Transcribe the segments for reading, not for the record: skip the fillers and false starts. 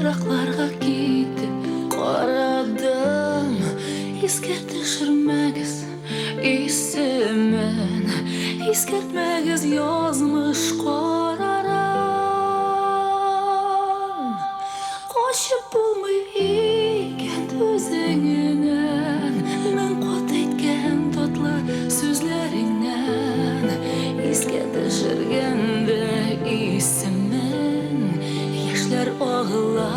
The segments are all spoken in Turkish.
Yıraklarga gitip qaradım. Esке düşürmegiz isimin, eskertmegiz yazmış qararam. Qoşup bulmay ekan özüngnen, men qot aytgan tatlı sözleringnen. Esке düşürgende isimin, yaşlar ağla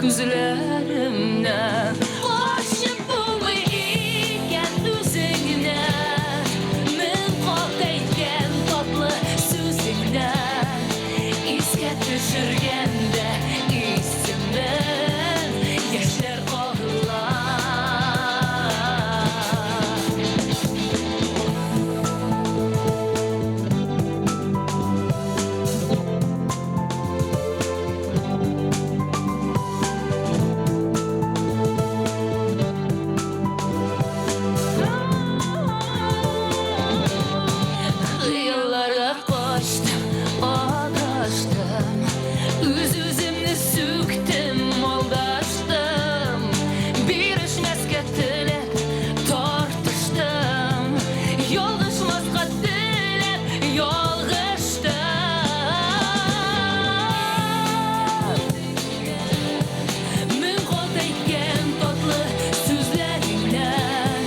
gözlerimden. Qoşup bulmay ekan özüngnen, men qot aytgan tatlı sözingnen. Esке düşürgende isimin, yaşlar ağla. Yıllara koştum, adaştım. Üz-üzümni söktüm, aldaştım. Birleşmezge tilep tartıştım. Yolgışmazga tilep yolgıştım. Men qot aytgan tatlı sözleringden,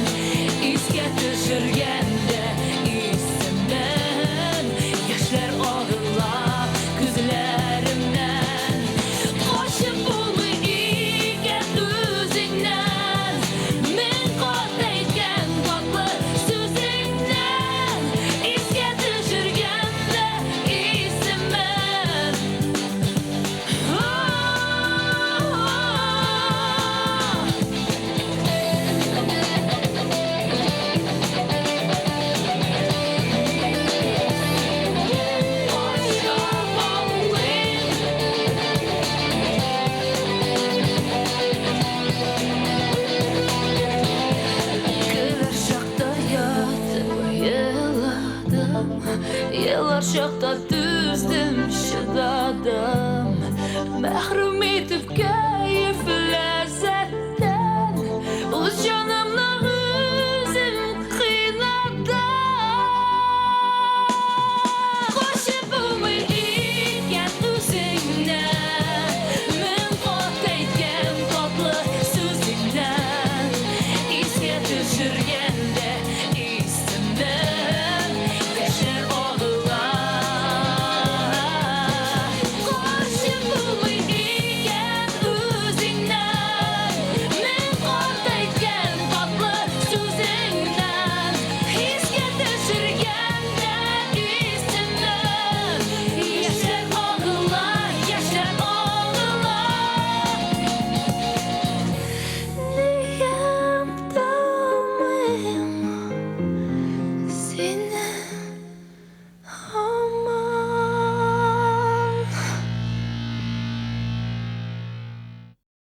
esке düşürgende isimden. Yaşlar ağlar gözlerimden. Qoşup bulmay ekan özüngnen, men qot aytgan tatlı sözingden. Esке düşürgende isimden. Güler şakta yatıp yeladım, yıllar şakta düzdüm şıdadım. Mehr